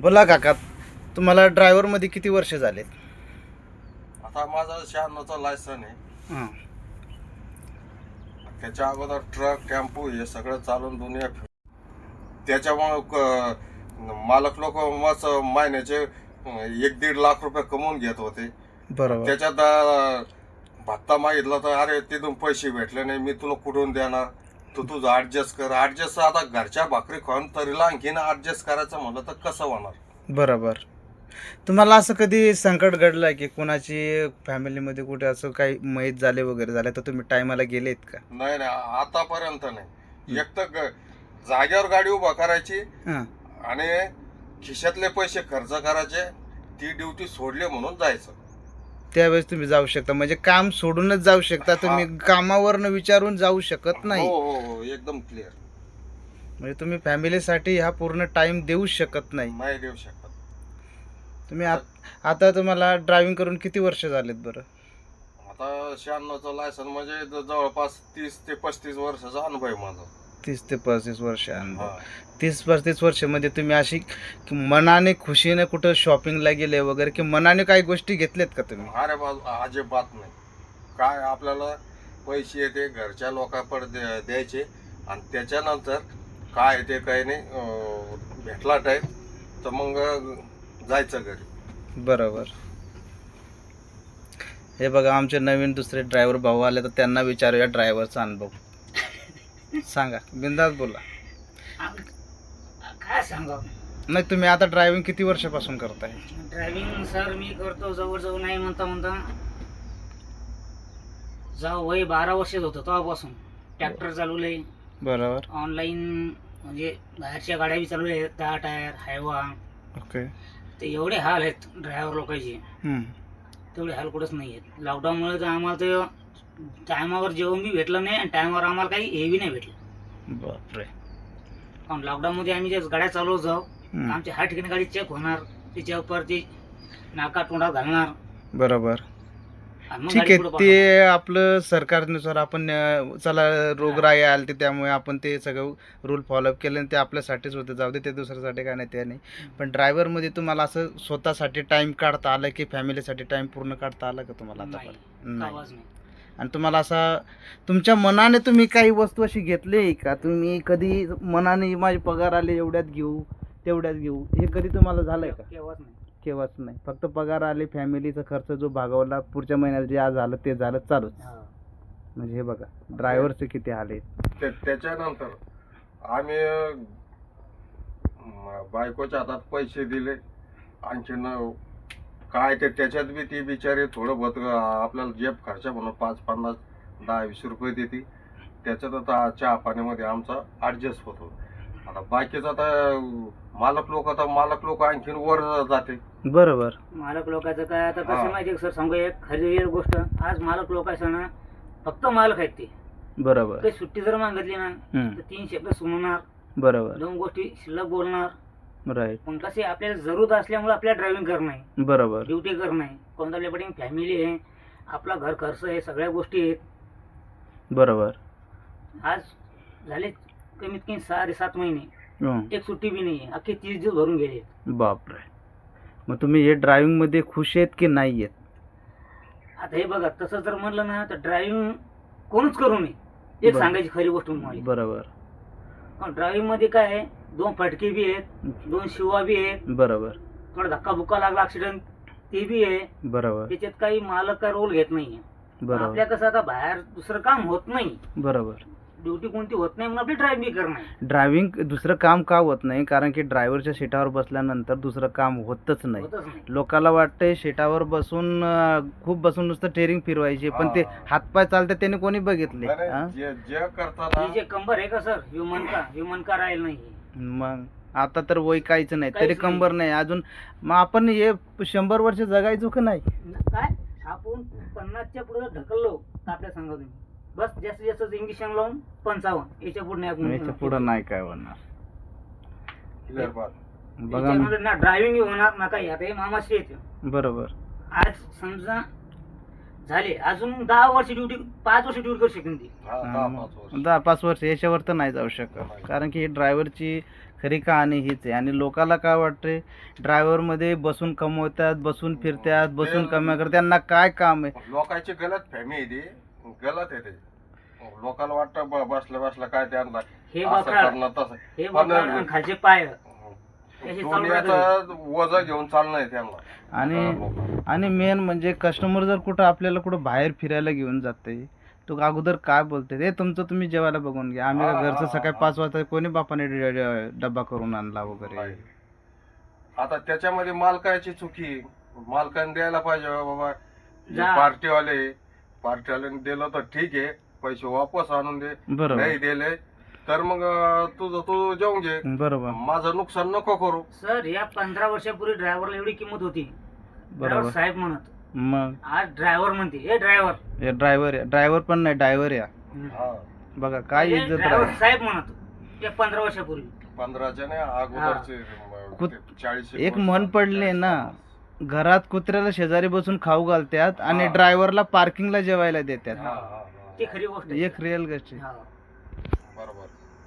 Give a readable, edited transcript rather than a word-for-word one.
बोला काका, तुम्हाला ड्रायव्हरमध्ये किती वर्ष झालेत? आता माझा 96चा लायसन आहे. हां. त्याच्या अगोदर ट्रक टेम्पो हे सगळं चालून दुनिया त्याच्यामुळं मालक लोक मस्त महिन्याचे 1-1.5 लाख रुपये कमवून घेत होते. बरोबर. त्याच्यात भत्ता मागितला तर अरे तिथून पैसे भेटले नाही, मी तुला कुठून देणार, तू तुझं ऍडजस्ट कर. ऍडजस्ट आता घरच्या भाकरी खाऊन तरीला आणखीन ऍडजस्ट करायचं म्हणलं तर कसं होणार? बरोबर. तुम्हाला असं कधी संकट घडलं की कोणाची फॅमिलीमध्ये कुठे असं काही मयत झाले वगैरे झाले तर तुम्ही टायमाला गेलेत का? नाही नाही, आतापर्यंत नाही. एक तर जागेवर गाडी उभा करायची हां. आणि खिशातले पैसे खर्च करायचे, ती ड्युटी सोडली म्हणून जायचं. त्यावेळेस तुम्ही जाऊ शकता, म्हणजे काम सोडूनच जाऊ शकता तुम्ही, कामावरनं विचारून जाऊ शकत नाही. हो हो हो, एकदम क्लिअर. म्हणजे तुम्ही फॅमिलीसाठी हा पूर्ण टाइम देऊ शकत नाही. नाही देऊ शकत. तुम्ही आता तुम्हाला ड्रायव्हिंग करून किती वर्ष झालेत बरं? आता 96चं लायसन म्हणजे जवळपास 30 ते 35 वर्षाचा अनुभव आहे माझा. 30 ते 35 वर्ष अनुभव. हा. 30-35 वर्षामध्ये तुम्ही अशी की मनाने खुशीने कुठं शॉपिंगला गेले वगैरे की मनाने काही गोष्टी घेतल्यात का तुम्ही? अरे अजिबात नाही. काय आपल्याला पैसे येते घरच्या लोकांकडे द्यायचे आणि त्याच्यानंतर काय ते काही नाही, भेटला टाईम तर मग जायचं घरी. बरोबर. हे बघा, आमचे नवीन दुसरे ड्रायव्हर भाऊ आले तर त्यांना विचारूया ड्रायव्हरचा अनुभव. सांगा, बिंदास बोला. काय सांगा. नाही, तुम्ही आता ड्रायव्हिंग किती वर्षापासून करताय? ड्रायव्हिंग सर मी करतो जवळजवळ नाही म्हणता जाऊ वय 12 वर्षात होतं तेव्हापासून ट्रॅक्टर चालवलंय. बरोबर. ऑनलाईन म्हणजे बाहेरच्या गाड्या बी चालवल्या, 10 टायर हायवा. ओके. ते एवढे हाल आहेत ड्रायव्हर लोकांचे, तेवढे हाल कुठंच नाही आहेत. लॉकडाऊनमुळे तर आम्हाला ते टायमावर जेवण बी भेटलं नाही आणि टायमावर आम्हाला काही हे बी नाही भेटलं. बापरे. कारण लॉकडाऊनमध्ये आम्ही ज्या गाड्या चालवत जाऊ, आमच्या हर ठिकाणी गाडी चेक होणार, त्याच्यावर ते नाका तोंडात घालणार. बरोबर. आणि मग ठीक गाडी आहे, पुढं ते आपलं सरकारनुसार आपण चला रोगराई आली ते त्यामुळे आपण ते सगळं रूल फॉलोअप केले आणि ते आपल्यासाठीच होते, जाऊ दे, ते दुसऱ्यासाठी काय नाही ते नाही. पण ड्रायव्हरमध्ये तुम्हाला असं स्वतःसाठी टाइम काढता आलं की फॅमिलीसाठी टाइम पूर्ण काढता आलं का तुम्हाला नाही, आता? आवाज नाही. आणि तुम्हाला असा तुमच्या मनाने तुम्ही काही वस्तू अशी घेतली का? तुम्ही कधी मनाने माझे पगार आले एवढ्यात घेऊ तेवढ्यात घेऊ, हे कधी तुम्हाला झालंय का? केव्हाच नाही. केव्हाच नाही. फक्त पगार आले, फॅमिलीचा खर्च जो भागवला, पुढच्या महिन्यात जे आज झालं ते झालं, चालूच. म्हणजे हे बघा ड्रायव्हरचे किती हाल आहेत. त्याच्यानंतर आम्ही बायकोच्या हातात पैसे दिले, आणखीन काय ते त्याच्यात बी ती बिचारी थोडं बहुत आपल्याला जेब खर्च म्हणून 5, 50, 10, 20 रुपये देते. त्याच्यात आता चहा पाण्यामध्ये आमचा ऍडजस्ट होतो. आता बाकीचं आता मालक लोक आणखीन वर जाते. बरोबर. मालक लोकांचं काय आता कसं हा. माहिती सर, सांगू एक खरी एक गोष्ट. आज मालक लोकांचं ना फक्त मालक आहेत ते. बरोबर. काही सुट्टी जर मागितली ना तर 3 शब्द सुनवणार, बरोबर. 2 गोष्टी शिल्लक बोलणार. राईट. पण कसे आपल्याला जरूरत असल्यामुळे आपल्याला ड्रायव्हिंग करणं आहे, बरोबर. ड्युटी करणं आहे. कोणत्या आपल्याकडे फॅमिली आहे, आपला घर खर्च आहे, सगळ्या गोष्टी आहेत. बरोबर. आज झाले कमीत कमी 6-7 महिने, हं. एक सुट्टी बी नाही आहे. अख्खे 30 दिवस भरून गेले. बापरे. मग तुम्ही हे ड्रायव्हिंग मध्ये खुश आहेत की नाही आहेत? आता हे बघा, तसं जर म्हणलं ना तर ड्रायव्हिंग कोणच करू नये, एक बरं. सांगायची खरी गोष्ट मला. बरोबर. ड्रायव्हिंग मध्ये काय आहे, 2 फटके बी आहेत, 2 शिवा बी आहेत, बरोबर. थोडा धक्का बुक्का लागला ऍक्सिडेंट ते बी आहे. बरोबर. त्याच्यात काही मालक का रोल घेत नाहीये. बरोबर. आपल्या कसं आता बाहेर दुसरं काम होत नाही, बरोबर. ड्युटी कोणती होत नाही, म्हणून आपली ड्रायव्हिंग करणं आहे. ड्रायव्हिंग दुसरं काम का होत नाही? कारण की ड्रायव्हरच्या सीटावर बसल्यानंतर दुसरं काम होतच नाही. होतच नाही. लोकाला वाटतंय सीटावर बसून खूप बसून नुसतं टेरिंग फिरवायची, पण ते हातपाय चालतात त्याने कोणी बघितले? हा? जे करताना ही जे कंबर आहे का सर, ह्युमन का राहील नाही. मग आता तर वय काहीच नाही, तरी काहीच नाही. कंबर नाही अजून. मग आपण हे 100 वर्ष जगायचो का नाही? काय आपण 50च्या पुढे ढकललो तर आपल्या सांगा तुम्ही, बस जास्तीत जास्त इंजेक्शन लावून 55, याच्या पुढे नाही याच्या पुढं नाही काय होणार. क्लिअर बात. बघा ना. ना ड्रायव्हिंग होणार ना काही. आता हे मामाश्री येते. बरोबर. आज समजा झाले अजून 10 वर्ष ड्युटी 5 वर्ष ड्युटी करू शकते ती. हा, हा, 10-5 वर्ष. 10-5 वर्ष याच्यावर तर नाही जाऊ शकत. नाही. कारण की ड्रायव्हरची खरी कहाणी हीच आहे. आणि लोकाला काय वाटते, ड्रायव्हरमध्ये बसून कमवतात, बसून फिरतात, बसून कमाई करतात, त्यांना काय काम आहे. लोकांची गलत फॅमी आहे ती, गलत आहे ते. लोकांना वाटतं बसल्या बसल्या काय त्यांना हे असं बकराड करणं तसं. हे पण बकराड आणि खालचे पाय त्याचे दुनियाचं वजन घेऊन चालणं आहे त्यांना. आणि मेन म्हणजे कस्टमर जर कुठं आपल्याला कुठं बाहेर फिरायला घेऊन जाते, तो अगोदर काय बोलते, हे तुमचं तुम्ही जेवायला बघून घ्या, आम्ही हा, घरचं हा, सकाळी हा. 5 वाजता कोणी बापाने डब्बा करून आणला वगैरे. नाही. आता त्याच्यामध्ये मालकाची चुकी, मालकाने द्यायला पाहिजे बाबा. जा. पार्टीवाल्याने दिलं तर ठीक आहे, पैसे वापस आणून दे. बरोबर नाही दिले तर मग तुझं तू जेवून घे, बरोबर माझं नुकसान नको करू. सर या 15 वर्षापूर्वी ड्रायव्हरला एवढी किंमत होती. ड्रायव्हर बरोबर. साहेब म्हणत, मग आज ड्रायव्हर म्हणते हे ड्रायव्हर. हे ड्रायव्हर पण नाही, ड्रायव्हर या हा, बघा काय इज्जत ड्रायव्हर राहील. साहेब म्हणत त्या 15 वर्षापूर्वी. 15च्या नाही अगोदरचे कुत- 40 एक म्हण पडले ना, घरात कुत्र्याला शेजारी बसून खाऊ घालतात आणि ड्रायव्हरला पार्किंगला जेवायला देतात. ती खरी गोष्ट आहे. एक रिअल गोष्ट आहे. हा.